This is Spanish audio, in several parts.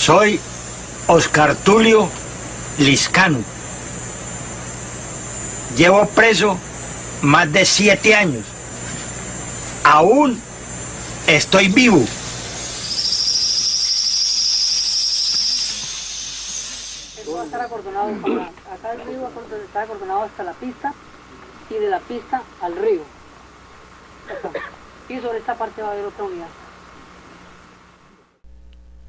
Soy Oscar Tulio Liscano. Llevo preso más de 7 años. Aún estoy vivo. Esto va a estar acordonado acá el río está acordonado hasta la pista y de la pista al río. Y sobre esta parte va a haber otra unidad.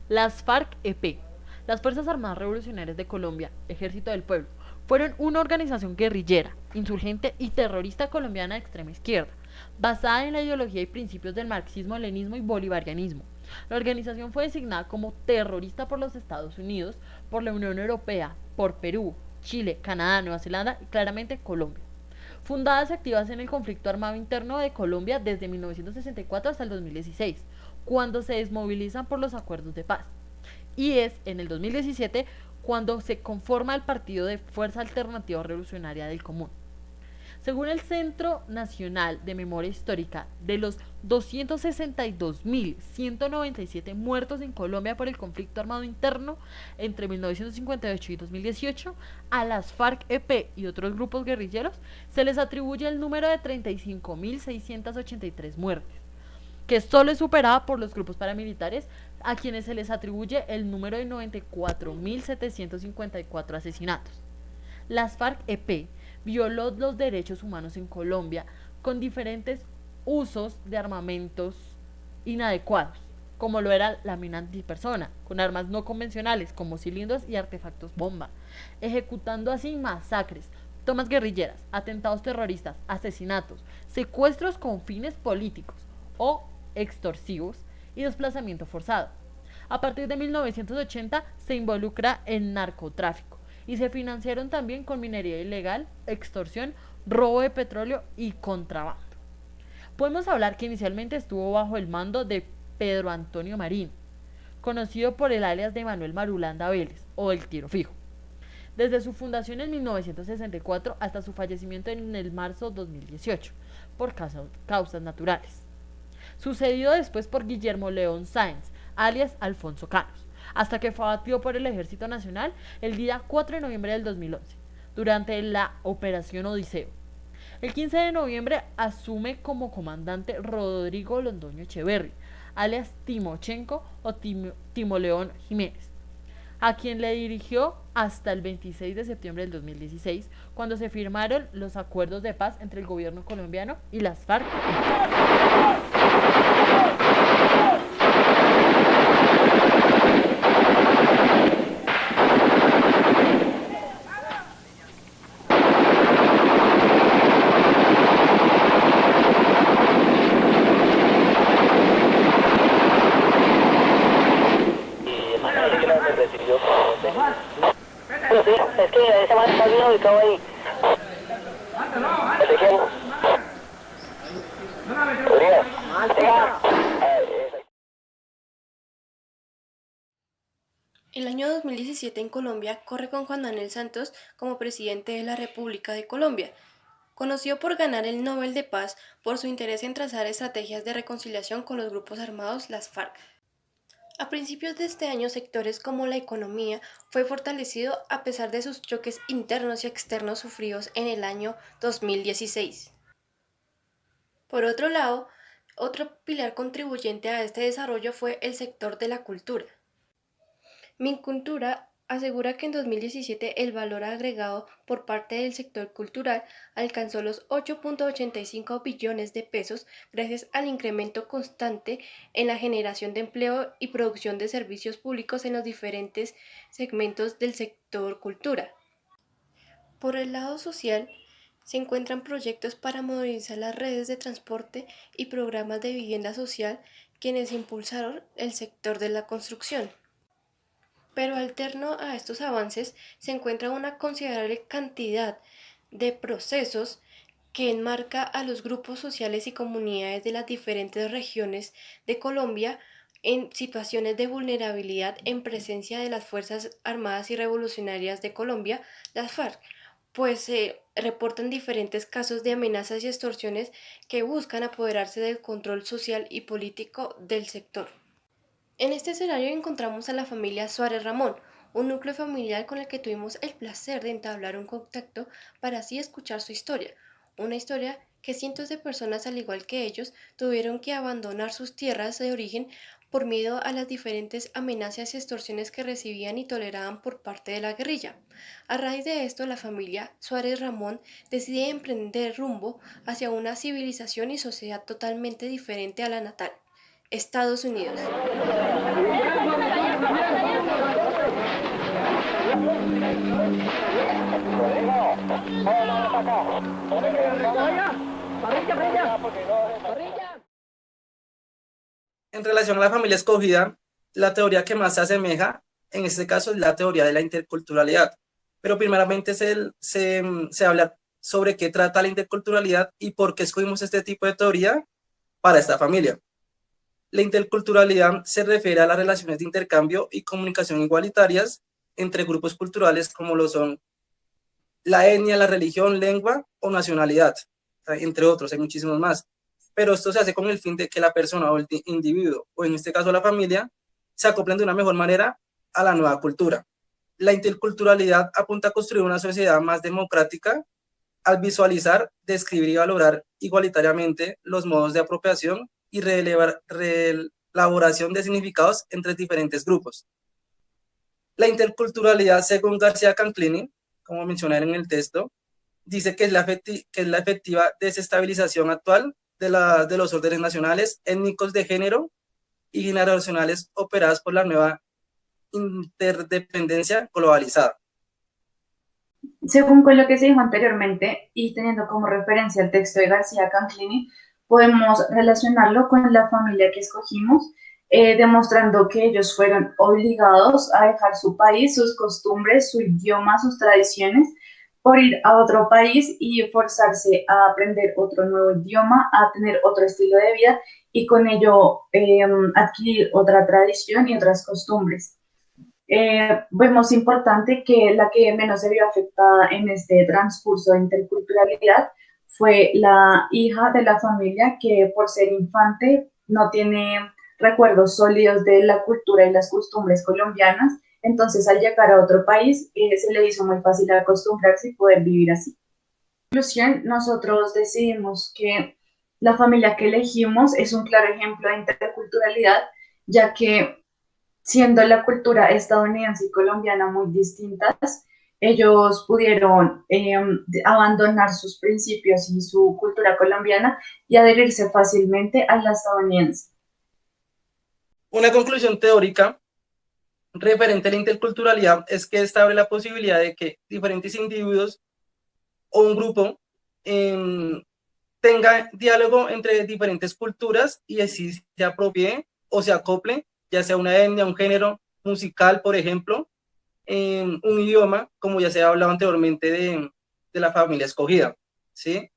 Las FARC-EP, las Fuerzas Armadas Revolucionarias de Colombia, Ejército del Pueblo, fueron una organización guerrillera, insurgente y terrorista colombiana de extrema izquierda, basada en la ideología y principios del marxismo, leninismo y bolivarianismo. La organización fue designada como terrorista por los Estados Unidos, por la Unión Europea, por Perú, Chile, Canadá, Nueva Zelanda y claramente Colombia. Fundadas y activas en el conflicto armado interno de Colombia desde 1964 hasta el 2016, cuando se desmovilizan por los acuerdos de paz. Y es en el 2017 cuando se conforma el Partido de Fuerza Alternativa Revolucionaria del Común. Según el Centro Nacional de Memoria Histórica, de los 262.197 muertos en Colombia por el conflicto armado interno entre 1958 y 2018, a las FARC-EP y otros grupos guerrilleros se les atribuye el número de 35.683 muertes, que solo es superada por los grupos paramilitares, a quienes se les atribuye el número de 94.754 asesinatos. Las FARC-EP violó los derechos humanos en Colombia con diferentes usos de armamentos inadecuados, como lo era la mina antipersona, con armas no convencionales como cilindros y artefactos bomba, ejecutando así masacres, tomas guerrilleras, atentados terroristas, asesinatos, secuestros con fines políticos o extorsivos y desplazamiento forzado. A partir de 1980 se involucra en narcotráfico y se financiaron también con minería ilegal, extorsión, robo de petróleo y contrabando. Podemos hablar que inicialmente estuvo bajo el mando de Pedro Antonio Marín, conocido por el alias de Manuel Marulanda Vélez o el Tiro Fijo, desde su fundación en 1964 hasta su fallecimiento en el marzo 2018, por causas naturales. Sucedido después por Guillermo León Sáenz, alias Alfonso Canos, hasta que fue abatido por el Ejército Nacional el día 4 de noviembre del 2011, durante la Operación Odiseo. El 15 de noviembre asume como comandante Rodrigo Londoño Echeverri, alias Timochenko o Timo León Jiménez, a quien le dirigió hasta el 26 de septiembre del 2016, cuando se firmaron los acuerdos de paz entre el gobierno colombiano y las FARC. Es que ese man está bien ubicado ahí. El año 2017 en Colombia corre con Juan Manuel Santos como presidente de la República de Colombia, conocido por ganar el Nobel de Paz por su interés en trazar estrategias de reconciliación con los grupos armados, las FARC. A principios de este año, sectores como la economía fue fortalecido a pesar de sus choques internos y externos sufridos en el año 2016. Por otro lado, otro pilar contribuyente a este desarrollo fue el sector de la cultura. Mincultura asegura que en 2017 el valor agregado por parte del sector cultural alcanzó los 8.85 billones de pesos gracias al incremento constante en la generación de empleo y producción de servicios públicos en los diferentes segmentos del sector cultura. Por el lado social, se encuentran proyectos para modernizar las redes de transporte y programas de vivienda social quienes impulsaron el sector de la construcción. Pero alterno a estos avances se encuentra una considerable cantidad de procesos que enmarca a los grupos sociales y comunidades de las diferentes regiones de Colombia en situaciones de vulnerabilidad en presencia de las Fuerzas Armadas y Revolucionarias de Colombia, las FARC, pues se reportan diferentes casos de amenazas y extorsiones que buscan apoderarse del control social y político del sector. En este escenario encontramos a la familia Suárez Ramón, un núcleo familiar con el que tuvimos el placer de entablar un contacto para así escuchar su historia, una historia que cientos de personas al igual que ellos tuvieron que abandonar sus tierras de origen por miedo a las diferentes amenazas y extorsiones que recibían y toleraban por parte de la guerrilla. A raíz de esto, la familia Suárez Ramón decide emprender rumbo hacia una civilización y sociedad totalmente diferente a la natal, Estados Unidos. En relación a la familia escogida, la teoría que más se asemeja, en este caso, es la teoría de la interculturalidad. Pero primeramente se habla sobre qué trata la interculturalidad y por qué escogimos este tipo de teoría para esta familia. La interculturalidad se refiere a las relaciones de intercambio y comunicación igualitarias entre grupos culturales como lo son la etnia, la religión, lengua o nacionalidad, entre otros, hay muchísimos más. Pero esto se hace con el fin de que la persona o el individuo, o en este caso la familia, se acoplen de una mejor manera a la nueva cultura. La interculturalidad apunta a construir una sociedad más democrática al visualizar, describir y valorar igualitariamente los modos de apropiación y reelaboración de significados entre diferentes grupos. La interculturalidad, según García Canclini, como mencioné en el texto, dice que es la efectiva desestabilización actual de los órdenes nacionales, étnicos, de género y generacionales operadas por la nueva interdependencia globalizada. Según con lo que se dijo anteriormente y teniendo como referencia el texto de García Canclini, podemos relacionarlo con la familia que escogimos, demostrando que ellos fueron obligados a dejar su país, sus costumbres, su idioma, sus tradiciones, por ir a otro país y forzarse a aprender otro nuevo idioma, a tener otro estilo de vida y con ello adquirir otra tradición y otras costumbres. Vemos importante que la que menos se vio afectada en este transcurso de interculturalidad fue la hija de la familia que por ser infante no tiene recuerdos sólidos de la cultura y las costumbres colombianas, entonces al llegar a otro país se le hizo muy fácil acostumbrarse y poder vivir así. En conclusión, nosotros decidimos que la familia que elegimos es un claro ejemplo de interculturalidad, ya que siendo la cultura estadounidense y colombiana muy distintas, ellos pudieron abandonar sus principios y su cultura colombiana y adherirse fácilmente a la estadounidense. Una conclusión teórica referente a la interculturalidad es que esta abre la posibilidad de que diferentes individuos o un grupo tenga diálogo entre diferentes culturas y así se apropie o se acople, ya sea una etnia, un género musical, por ejemplo, un idioma, como ya se ha hablado anteriormente de la familia escogida, ¿sí?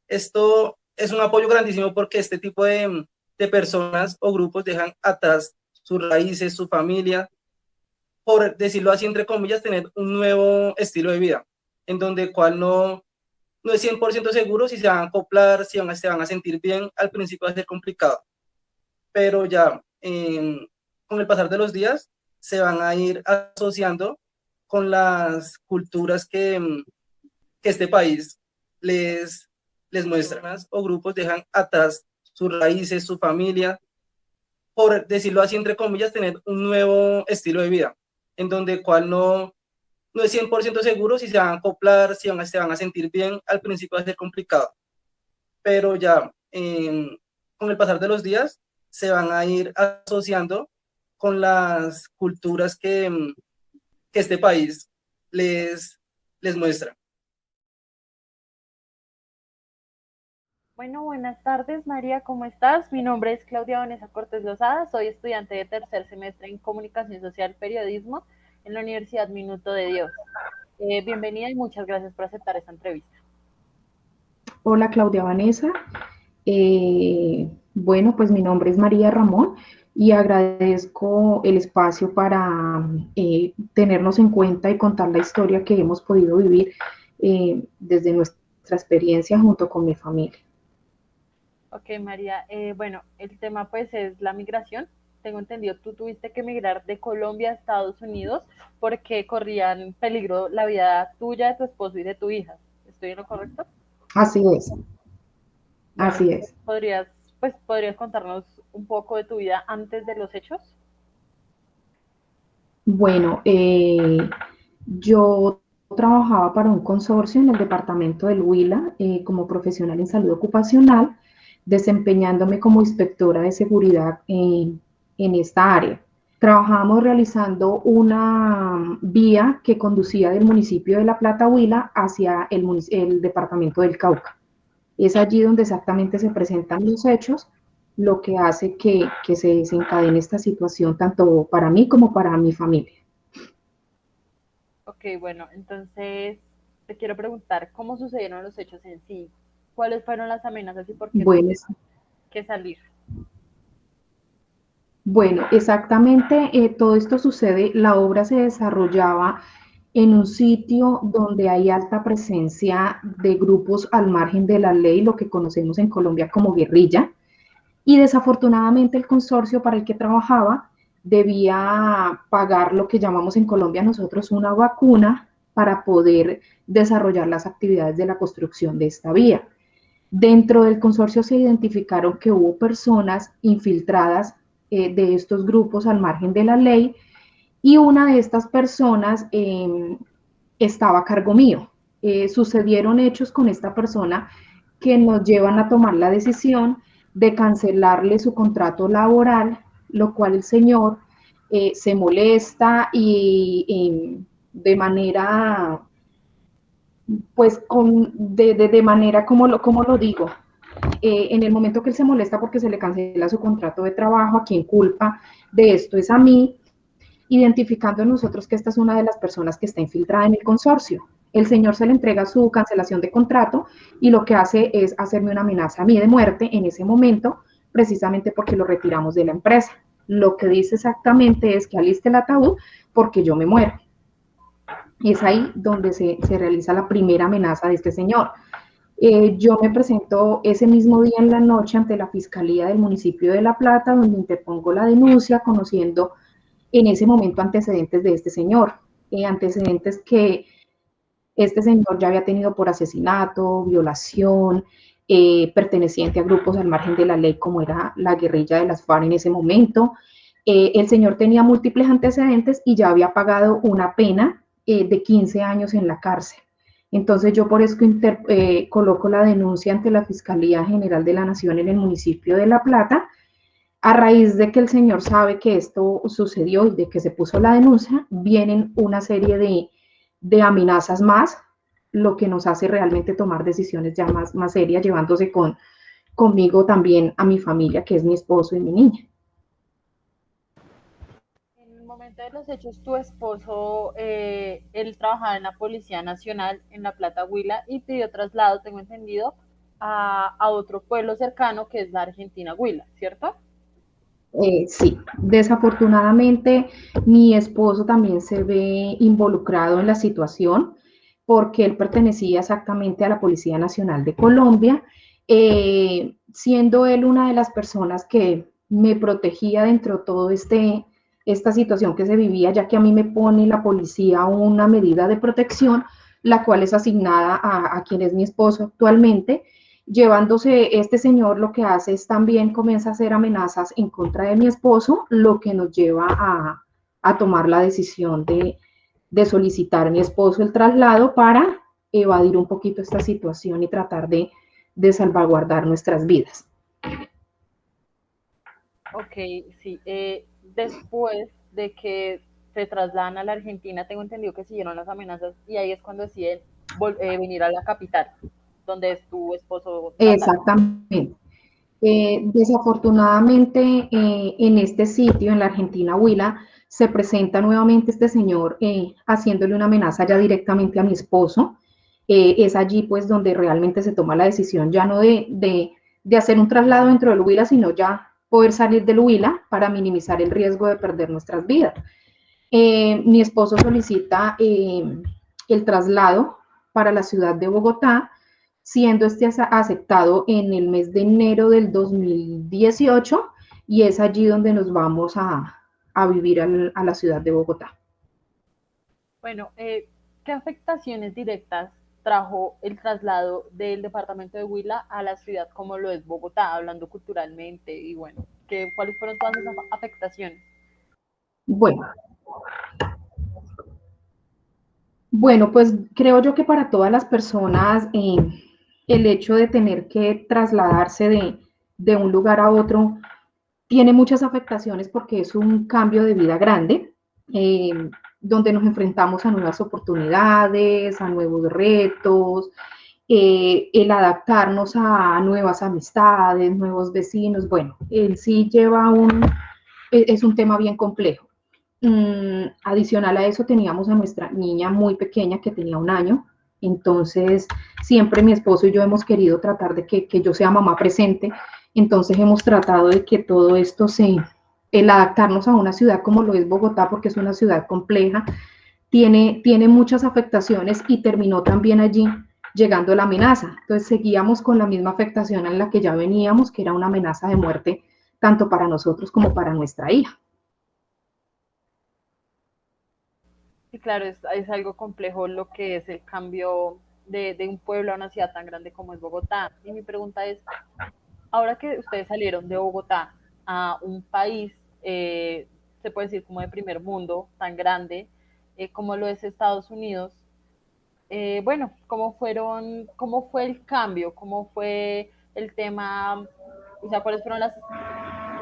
Esto es un apoyo grandísimo porque este tipo de personas o grupos dejan atrás sus raíces, su familia, por decirlo así, entre comillas, tener un nuevo estilo de vida, en donde cual no es 100% seguro si se van a acoplar, si se van a sentir bien. Al principio va a ser complicado, pero ya con el pasar de los días se van a ir asociando con las culturas que este país les muestra, o grupos dejan atrás sus raíces, su familia, por decirlo así, entre comillas, tener un nuevo estilo de vida, en donde cual no es 100% seguro si se van a acoplar, si se van a sentir bien. Al principio va a ser complicado, pero ya con el pasar de los días se van a ir asociando con las culturas que este país les muestra. Bueno, buenas tardes, María, ¿cómo estás? Mi nombre es Claudia Vanessa Cortés Lozada, soy estudiante de tercer semestre en Comunicación Social y Periodismo en la Universidad Minuto de Dios. Bienvenida y muchas gracias por aceptar esta entrevista. Hola, Claudia Vanessa. Bueno, pues mi nombre es María Ramón y agradezco el espacio para tenernos en cuenta y contar la historia que hemos podido vivir desde nuestra experiencia junto con mi familia. Ok, María. Bueno, el tema pues es la migración. tengo entendido, tú tuviste que emigrar de Colombia a Estados Unidos porque corrían peligro la vida tuya, de tu esposo y de tu hija. ¿Estoy en lo correcto? Así es, Bueno, así es. ¿podrías contarnos un poco de tu vida antes de los hechos? Bueno, yo trabajaba para un consorcio en el departamento del Huila como profesional en salud ocupacional, desempeñándome como inspectora de seguridad en esta área. Trabajábamos realizando una vía que conducía del municipio de La Plata, Huila, hacia el departamento del Cauca. Es allí donde exactamente se presentan los hechos, lo que hace que se desencadene esta situación tanto para mí como para mi familia. Ok, bueno, entonces te quiero preguntar cómo sucedieron los hechos en sí, cuáles fueron las amenazas y por qué Bueno, tuvieron que salir. bueno, exactamente, todo esto sucede, la obra se desarrollaba en un sitio donde hay alta presencia de grupos al margen de la ley, lo que conocemos en Colombia como guerrilla, y desafortunadamente el consorcio para el que trabajaba debía pagar lo que llamamos en Colombia nosotros una vacuna para poder desarrollar las actividades de la construcción de esta vía. Dentro del consorcio se identificaron que hubo personas infiltradas de estos grupos al margen de la ley y una de estas personas estaba a cargo mío. Sucedieron hechos con esta persona que nos llevan a tomar la decisión de cancelarle su contrato laboral, lo cual el señor se molesta y de manera, pues, de manera, como lo digo, en el momento que él se molesta porque se le cancela su contrato de trabajo, a quien culpa de esto es a mí, identificando nosotros que esta es una de las personas que está infiltrada en el consorcio. El señor se le entrega su cancelación de contrato y lo que hace es hacerme una amenaza a mí de muerte en ese momento, precisamente porque lo retiramos de la empresa. Lo que dice exactamente es que aliste el ataúd porque yo me muero. Es ahí donde se realiza la primera amenaza de este señor. Yo me presento ese mismo día en la noche ante la Fiscalía del municipio de La Plata, donde interpongo la denuncia, conociendo en ese momento antecedentes de este señor, antecedentes que este señor ya había tenido por asesinato, violación, perteneciente a grupos al margen de la ley como era la guerrilla de las FARC en ese momento. El señor tenía múltiples antecedentes y ya había pagado una pena de 15 años en la cárcel. Entonces yo por eso coloco la denuncia ante la Fiscalía General de la Nación en el municipio de La Plata. A raíz de que el señor sabe que esto sucedió y de que se puso la denuncia, vienen una serie de amenazas más, lo que nos hace realmente tomar decisiones ya más serias, llevándose conmigo también a mi familia, que es mi esposo y mi niña. En el momento de los hechos, tu esposo, él trabajaba en la Policía Nacional en La Plata, Huila, y pidió traslado, tengo entendido, a otro pueblo cercano que es la Argentina, Huila, ¿cierto? Sí, desafortunadamente mi esposo también se ve involucrado en la situación porque él pertenecía exactamente a la Policía Nacional de Colombia, siendo él una de las personas que me protegía dentro de todo esta situación que se vivía, ya que a mí me pone la policía una medida de protección, la cual es asignada a quien es mi esposo actualmente. Llevándose este señor, lo que hace es también comienza a hacer amenazas en contra de mi esposo, lo que nos lleva a tomar la decisión de solicitar a mi esposo el traslado para evadir un poquito esta situación y tratar de salvaguardar nuestras vidas. Ok, sí. Después de que se trasladan a la Argentina, tengo entendido que siguieron las amenazas y ahí es cuando deciden venir a la capital, donde es tu esposo natal. Exactamente. Desafortunadamente, en este sitio, en la Argentina, Huila, se presenta nuevamente este señor haciéndole una amenaza ya directamente a mi esposo. Es allí pues donde realmente se toma la decisión ya no de hacer un traslado dentro del Huila, sino ya poder salir del Huila para minimizar el riesgo de perder nuestras vidas. Mi esposo solicita el traslado para la ciudad de Bogotá, siendo este aceptado en el mes de enero del 2018 y es allí donde nos vamos a vivir a la ciudad de Bogotá. Bueno, ¿qué afectaciones directas trajo el traslado del departamento de Huila a la ciudad como lo es Bogotá, hablando culturalmente? Y bueno, ¿cuáles fueron todas esas afectaciones? Bueno, bueno, pues creo yo que para todas las personas el hecho de tener que trasladarse de un lugar a otro tiene muchas afectaciones porque es un cambio de vida grande, eh, donde nos enfrentamos a nuevas oportunidades, a nuevos retos, el adaptarnos a nuevas amistades, nuevos vecinos. Bueno, en sí es un tema bien complejo. Adicional a eso teníamos a nuestra niña muy pequeña que tenía 1 año, entonces siempre mi esposo y yo hemos querido tratar de que yo sea mamá presente, entonces hemos tratado de que todo esto el adaptarnos a una ciudad como lo es Bogotá, porque es una ciudad compleja, tiene muchas afectaciones y terminó también allí llegando la amenaza. Entonces seguíamos con la misma afectación en la que ya veníamos, que era una amenaza de muerte tanto para nosotros como para nuestra hija. Y claro, es algo complejo lo que es el cambio de un pueblo a una ciudad tan grande como es Bogotá. Y mi pregunta es, ahora que ustedes salieron de Bogotá a un país, se puede decir como de primer mundo, tan grande, como lo es Estados Unidos, bueno, cómo fue el cambio, cómo fue el tema, o sea, cuáles fueron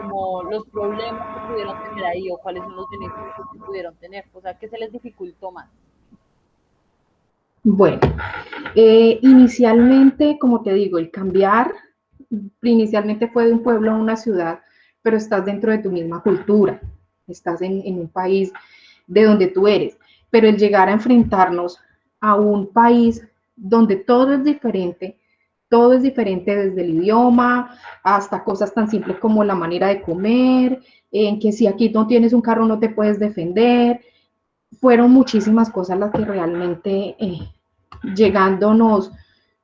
como los problemas que pudieron tener ahí o cuáles son los beneficios que pudieron tener, o sea, qué se les dificultó más. Bueno, inicialmente, como te digo, el cambiar, inicialmente fue de un pueblo a una ciudad, pero estás dentro de tu misma cultura, estás en un país de donde tú eres, pero el llegar a enfrentarnos a un país donde todo es diferente desde el idioma hasta cosas tan simples como la manera de comer, en que si aquí no tienes un carro no te puedes defender, fueron muchísimas cosas las que realmente llegando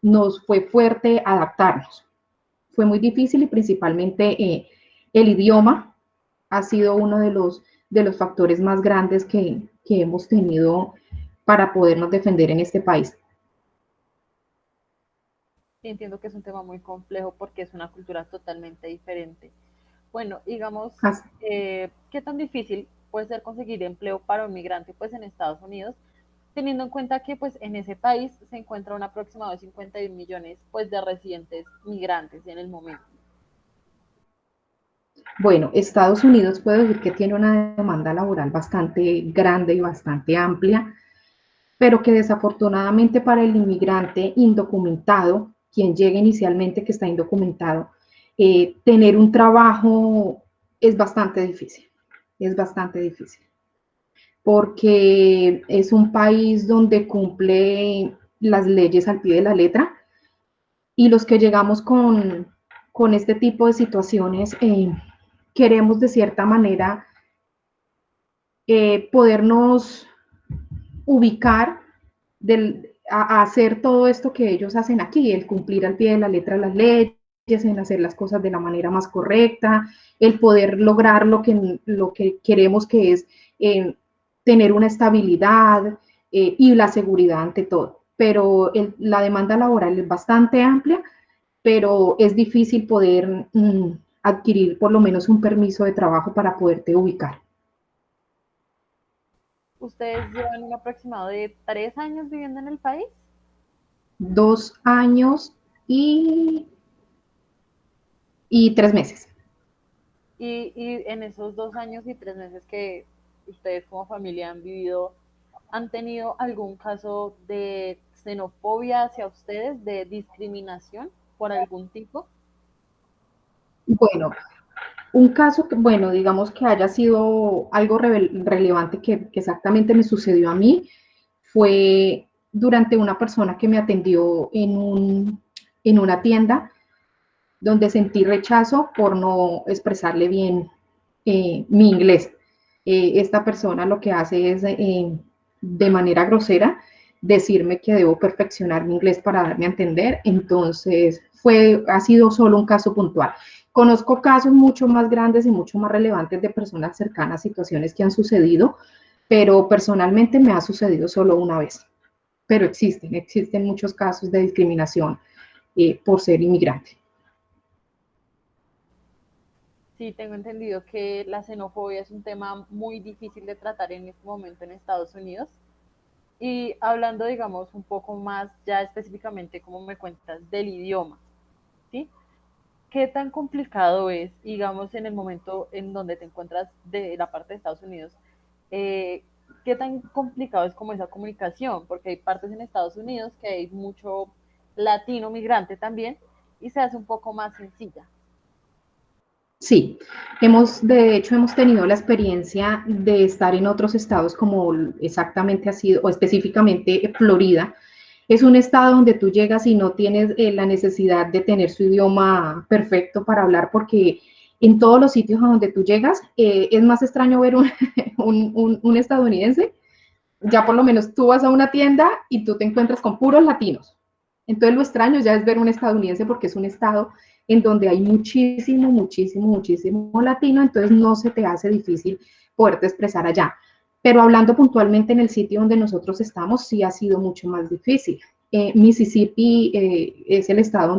nos fue fuerte adaptarnos. Fue muy difícil y principalmente el idioma ha sido uno de los factores más grandes que hemos tenido para podernos defender en este país. Y entiendo que es un tema muy complejo porque es una cultura totalmente diferente. Bueno, digamos, Así. ¿qué tan difícil puede ser conseguir empleo para un migrante pues en Estados Unidos, teniendo en cuenta que pues en ese país se encuentra un aproximado de 51 millones pues de residentes migrantes en el momento? Bueno, Estados Unidos puede decir que tiene una demanda laboral bastante grande y bastante amplia, pero que desafortunadamente para el inmigrante indocumentado, quien llega inicialmente que está indocumentado, tener un trabajo es bastante difícil, porque es un país donde cumple las leyes al pie de la letra y los que llegamos con este tipo de situaciones queremos de cierta manera podernos ubicar a hacer todo esto que ellos hacen aquí, el cumplir al pie de la letra las leyes, en hacer las cosas de la manera más correcta, el poder lograr lo que queremos que es tener una estabilidad y la seguridad ante todo. Pero la demanda laboral es bastante amplia, pero es difícil poder adquirir por lo menos un permiso de trabajo para poderte ubicar. ¿Ustedes llevan un aproximado de 3 años viviendo en el país? 2 años y 3 meses. Y en esos 2 años y 3 meses que ustedes como familia han vivido, ¿han tenido algún caso de xenofobia hacia ustedes, de discriminación por algún tipo? Bueno, un caso que, bueno, digamos que haya sido algo relevante que exactamente me sucedió a mí fue durante una persona que me atendió en una tienda donde sentí rechazo por no expresarle bien mi inglés. Esta persona lo que hace es de manera grosera decirme que debo perfeccionar mi inglés para darme a entender, entonces ha sido solo un caso puntual. Conozco casos mucho más grandes y mucho más relevantes de personas cercanas, situaciones que han sucedido, pero personalmente me ha sucedido solo una vez. Pero existen muchos casos de discriminación por ser inmigrante. Sí, tengo entendido que la xenofobia es un tema muy difícil de tratar en este momento en Estados Unidos. Y hablando, digamos, un poco más ya específicamente, como me cuentas, del idioma, ¿sí? ¿Qué tan complicado es, digamos, en el momento en donde te encuentras de la parte de Estados Unidos? eh, ¿Qué tan complicado es como esa comunicación? Porque hay partes en Estados Unidos que hay mucho latino migrante también y se hace un poco más sencilla. Sí, de hecho, hemos tenido la experiencia de estar en otros estados como exactamente ha sido, o específicamente Florida. Es un estado donde tú llegas y no tienes la necesidad de tener su idioma perfecto para hablar, porque en todos los sitios a donde tú llegas es más extraño ver un estadounidense. Ya por lo menos tú vas a una tienda y tú te encuentras con puros latinos. Entonces lo extraño ya es ver un estadounidense porque es un estado en donde hay muchísimo, muchísimo, muchísimo latino, entonces no se te hace difícil poderte expresar allá. Pero hablando puntualmente en el sitio donde nosotros estamos, sí ha sido mucho más difícil. Mississippi es el estado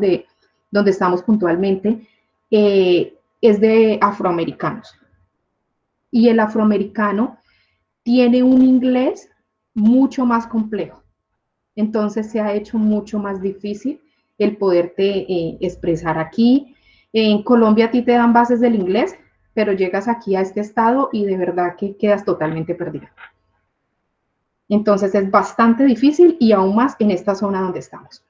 donde estamos puntualmente, es de afroamericanos. Y el afroamericano tiene un inglés mucho más complejo. Entonces se ha hecho mucho más difícil el poderte expresar aquí. En Colombia a ti te dan bases del inglés, pero llegas aquí a este estado y de verdad que quedas totalmente perdida. Entonces es bastante difícil y aún más en esta zona donde estamos.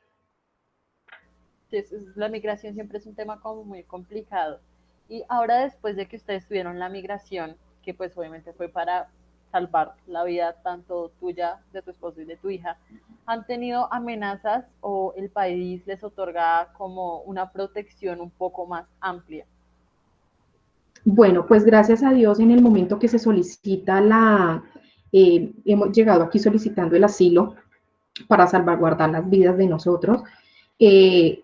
La migración siempre es un tema como muy complicado. Y ahora después de que ustedes tuvieron la migración, que pues obviamente fue para salvar la vida tanto tuya, de tu esposo y de tu hija, ¿han tenido amenazas o el país les otorga como una protección un poco más amplia? Bueno, pues gracias a Dios en el momento que se solicita hemos llegado aquí solicitando el asilo para salvaguardar las vidas de nosotros.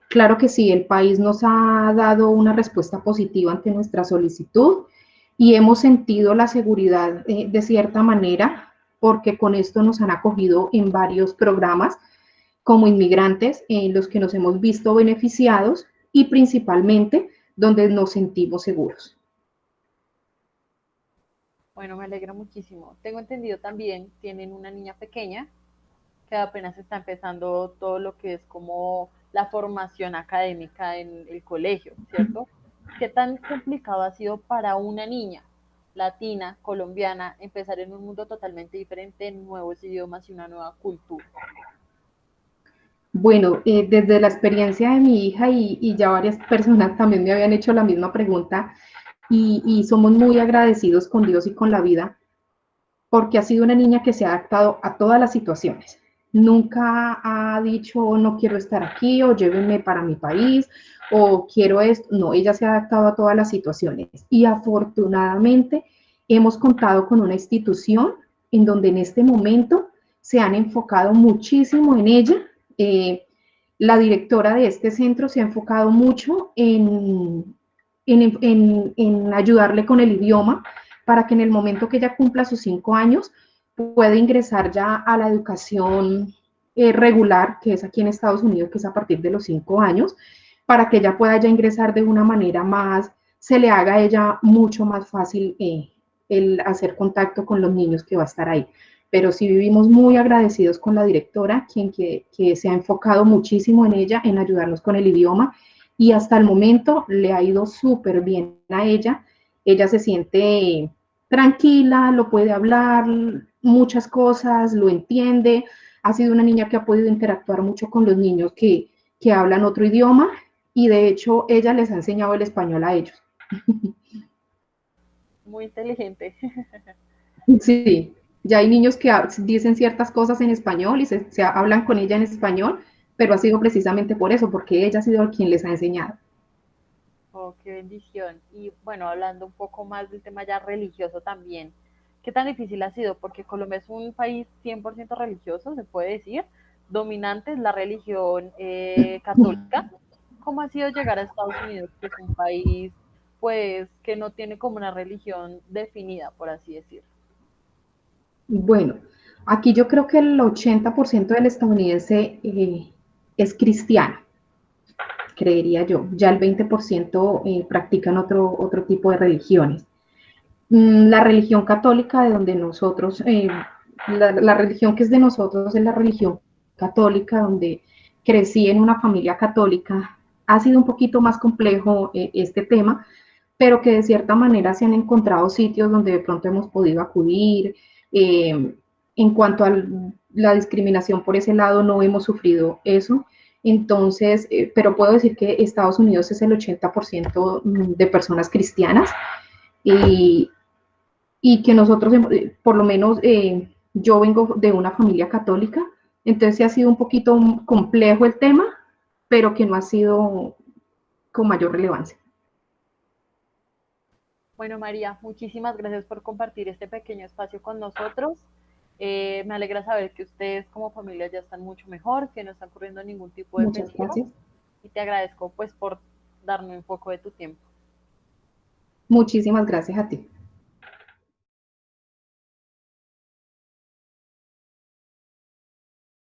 Claro que sí, el país nos ha dado una respuesta positiva ante nuestra solicitud y hemos sentido la seguridad de cierta manera porque con esto nos han acogido en varios programas como inmigrantes en los que nos hemos visto beneficiados y principalmente donde nos sentimos seguros. Bueno, me alegra muchísimo. Tengo entendido también, tienen una niña pequeña que apenas está empezando todo lo que es como la formación académica en el colegio, ¿cierto? ¿Qué tan complicado ha sido para una niña latina, colombiana, empezar en un mundo totalmente diferente, nuevos idiomas y una nueva cultura? Bueno, desde la experiencia de mi hija y ya varias personas también me habían hecho la misma pregunta y somos muy agradecidos con Dios y con la vida porque ha sido una niña que se ha adaptado a todas las situaciones. Nunca ha dicho no quiero estar aquí o llévenme para mi país o quiero esto. No, ella se ha adaptado a todas las situaciones y afortunadamente hemos contado con una institución en donde en este momento se han enfocado muchísimo en ella. Eh, la directora de este centro se ha enfocado mucho en ayudarle con el idioma para que en el momento que ella cumpla sus 5 años pueda ingresar ya a la educación regular, que es aquí en Estados Unidos, que es a partir de los 5 años, para que ella pueda ya ingresar de una manera más, se le haga a ella mucho más fácil el hacer contacto con los niños que va a estar ahí. Pero sí vivimos muy agradecidos con la directora, quien que se ha enfocado muchísimo en ella, en ayudarnos con el idioma, y hasta el momento le ha ido súper bien a ella. Ella se siente tranquila, lo puede hablar, muchas cosas, lo entiende. Ha sido una niña que ha podido interactuar mucho con los niños que hablan otro idioma y de hecho ella les ha enseñado el español a ellos. Muy inteligente. Sí, ya hay niños que dicen ciertas cosas en español y se hablan con ella en español, pero ha sido precisamente por eso, porque ella ha sido quien les ha enseñado. Oh, qué bendición. Y bueno, hablando un poco más del tema ya religioso también, ¿qué tan difícil ha sido? Porque Colombia es un país 100% religioso, se puede decir. Dominante es la religión católica. cómo ha sido llegar a Estados Unidos, que es un país pues que no tiene como una religión definida, por así decirlo? Bueno, aquí yo creo que el 80% del estadounidense es cristiano, creería yo. Ya el 20% practican otro tipo de religiones. La religión católica de donde nosotros, la religión que es de nosotros es la religión católica, donde crecí en una familia católica. Ha sido un poquito más complejo este tema, pero que de cierta manera se han encontrado sitios donde de pronto hemos podido acudir. Eh, en cuanto a la discriminación por ese lado, no hemos sufrido eso. Entonces, pero puedo decir que Estados Unidos es el 80% de personas cristianas y, y que nosotros, por lo menos yo vengo de una familia católica, entonces sí ha sido un poquito complejo el tema, pero que no ha sido con mayor relevancia. Bueno, María, muchísimas gracias por compartir este pequeño espacio con nosotros. Me alegra saber que ustedes como familia ya están mucho mejor, que no están corriendo ningún tipo de Muchas peligro gracias. y te agradezco pues por darme un poco de tu tiempo. Muchísimas gracias a ti.